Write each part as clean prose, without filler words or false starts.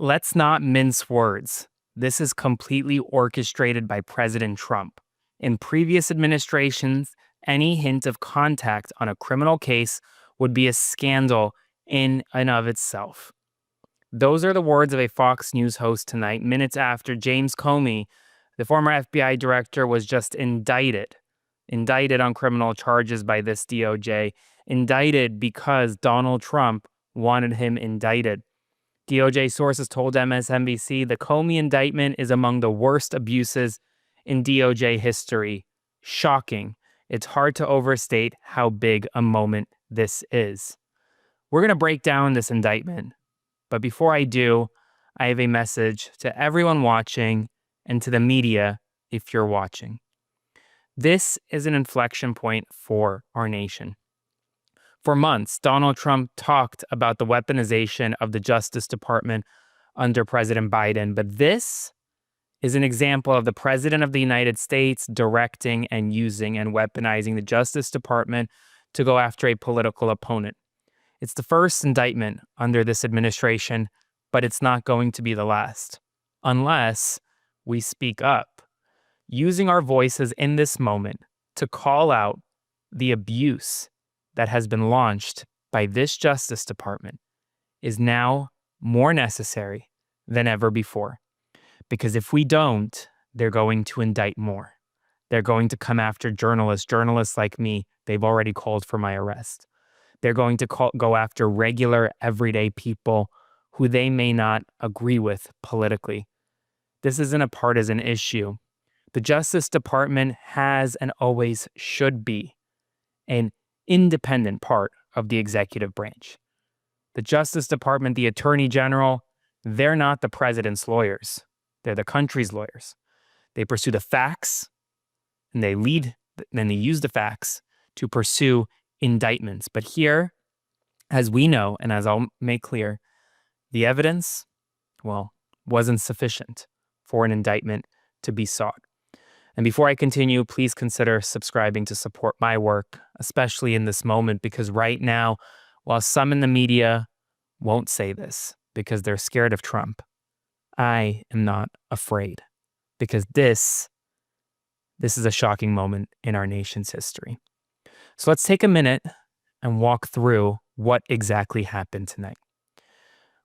Let's not mince words. This is completely orchestrated by President Trump. In previous administrations, any hint of contact on a criminal case would be a scandal in and of itself. Those are the words of a Fox News host tonight, minutes after James Comey, the former FBI director, was just indicted on criminal charges by this DOJ, indicted because Donald Trump wanted him indicted. DOJ sources told MSNBC the Comey indictment is among the worst abuses in DOJ history. Shocking. It's hard to overstate how big a moment this is. We're going to break down this indictment. But before I do, I have a message to everyone watching and to the media if you're watching. This is an inflection point for our nation. For months, Donald Trump talked about the weaponization of the Justice Department under President Biden, but this is an example of the President of the United States directing and using and weaponizing the Justice Department to go after a political opponent. It's the first indictment under this administration, but it's not going to be the last, unless we speak up, using our voices in this moment to call out the abuse that has been launched by this Justice Department is now more necessary than ever before. Because if we don't, they're going to indict more. They're going to come after journalists like me. They've already called for my arrest. They're going to go after regular, everyday people who they may not agree with politically. This isn't a partisan issue. The Justice Department has and always should be an independent part of the executive branch. The Justice Department, the Attorney General, they're not the president's lawyers. They're the country's lawyers. They pursue the facts, and they use the facts to pursue indictments. But here, as we know, and as I'll make clear, the evidence, wasn't sufficient for an indictment to be sought. And before I continue, please consider subscribing to support my work, especially in this moment, because right now, while some in the media won't say this because they're scared of Trump, I am not afraid, because this is a shocking moment in our nation's history. So let's take a minute and walk through what exactly happened tonight.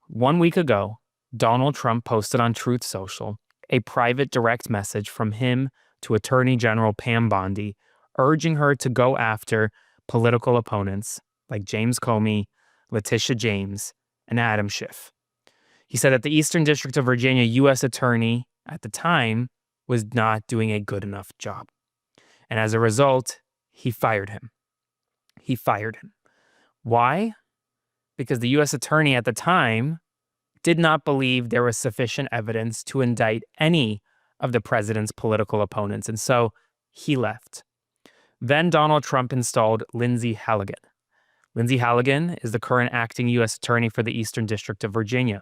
1 week ago, Donald Trump posted on Truth Social a private direct message from him to Attorney General Pam Bondi, urging her to go after political opponents like James Comey, Letitia James, and Adam Schiff. He said that the Eastern District of Virginia U.S. Attorney at the time was not doing a good enough job. And as a result, he fired him. Why? Because the U.S. Attorney at the time did not believe there was sufficient evidence to indict any of the president's political opponents, and so he left. Then Donald Trump installed Lindsay Halligan. Lindsay Halligan is the current acting U.S. Attorney for the Eastern District of Virginia.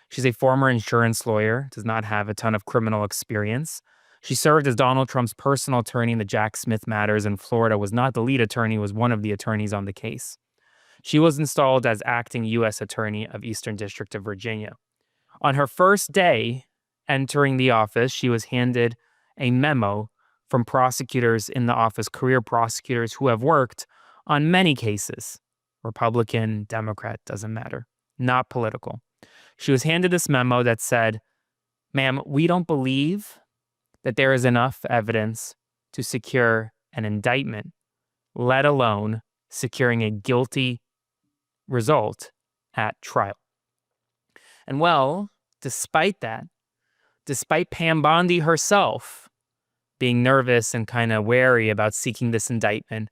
She's a former insurance lawyer, does not have a ton of criminal experience. She served as Donald Trump's personal attorney in the Jack Smith matters in Florida, was not the lead attorney, was one of the attorneys on the case. She was installed as acting U.S. Attorney of Eastern District of Virginia. On her first day entering the office, she was handed a memo from prosecutors in the office, career prosecutors who have worked on many cases. Republican, Democrat, doesn't matter. Not political. She was handed this memo that said, "Ma'am, we don't believe that there is enough evidence to secure an indictment, let alone securing a guilty result at trial." And despite that, despite Pam Bondi herself being nervous and kind of wary about seeking this indictment,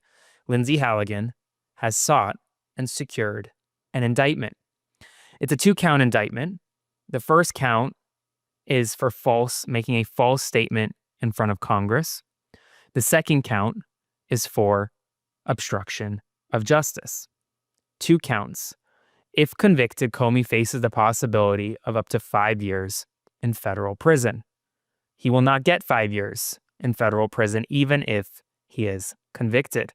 Lindsay Halligan has sought and secured an indictment. It's a 2-count indictment. The first count is for making a false statement in front of Congress. The second count is for obstruction of justice. 2 counts. If convicted, Comey faces the possibility of up to 5 years in federal prison. He will not get 5 years in federal prison, even if he is convicted.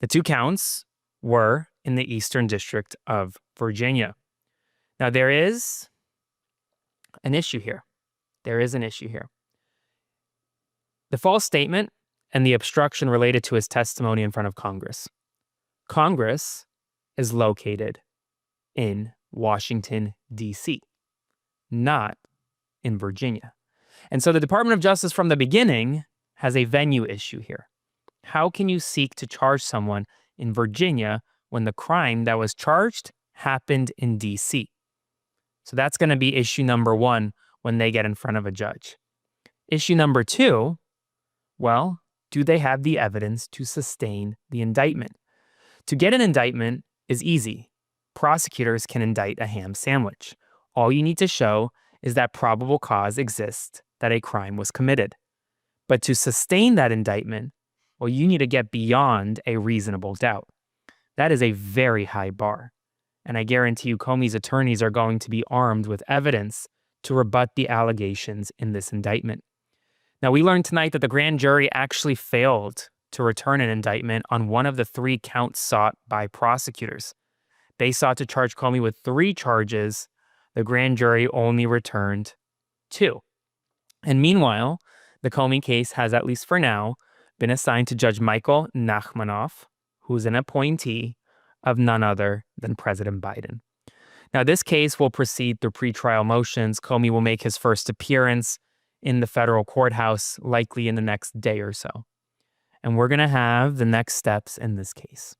The 2 counts were in the Eastern District of Virginia. Now, there is an issue here. There is an issue here. The false statement and the obstruction related to his testimony in front of Congress. Congress is located in Washington, D.C., not in Virginia. And so the Department of Justice from the beginning has a venue issue here. How can you seek to charge someone in Virginia when the crime that was charged happened in D.C.? So that's going to be issue number one when they get in front of a judge. Issue number two, well, do they have the evidence to sustain the indictment? To get an indictment is easy. Prosecutors can indict a ham sandwich. All you need to show is that probable cause exists that a crime was committed. But to sustain that indictment, well, you need to get beyond a reasonable doubt. That is a very high bar. And I guarantee you Comey's attorneys are going to be armed with evidence to rebut the allegations in this indictment. Now, we learned tonight that the grand jury actually failed to return an indictment on one of the 3 counts sought by prosecutors. They sought to charge Comey with 3 charges. The grand jury only returned 2. And meanwhile, the Comey case has, at least for now, been assigned to Judge Michael Nachmanoff, who's an appointee of none other than President Biden. Now, this case will proceed through pretrial motions. Comey will make his first appearance in the federal courthouse, likely in the next day or so. And we're going to have the next steps in this case.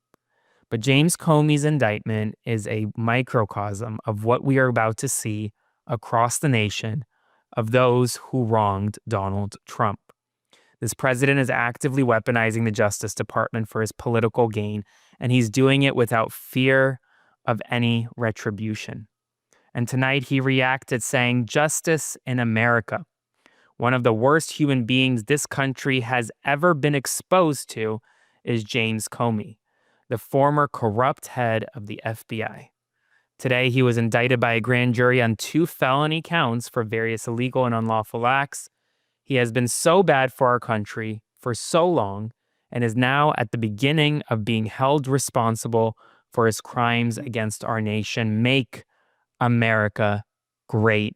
But James Comey's indictment is a microcosm of what we are about to see across the nation of those who wronged Donald Trump. This president is actively weaponizing the Justice Department for his political gain, and he's doing it without fear of any retribution. And tonight he reacted saying, "Justice in America, one of the worst human beings this country has ever been exposed to is James Comey, the former corrupt head of the FBI. Today, he was indicted by a grand jury on 2 felony counts for various illegal and unlawful acts. He has been so bad for our country for so long and is now at the beginning of being held responsible for his crimes against our nation. Make America great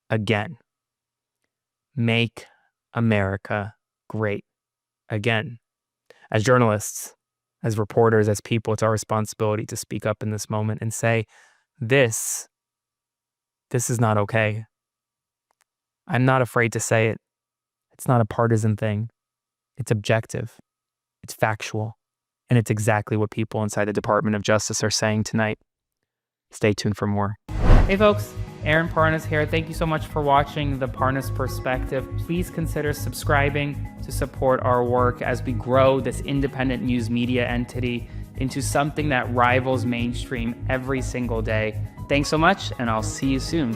again. Make America great again." As journalists, as reporters, as people, it's our responsibility to speak up in this moment and say, this is not okay. I'm not afraid to say it. It's not a partisan thing. It's objective. It's factual. And it's exactly what people inside the Department of Justice are saying tonight. Stay tuned for more. Hey folks, Aaron Parnas here. Thank you so much for watching The Parnas Perspective. Please consider subscribing to support our work as we grow this independent news media entity into something that rivals mainstream every single day. Thanks so much, and I'll see you soon.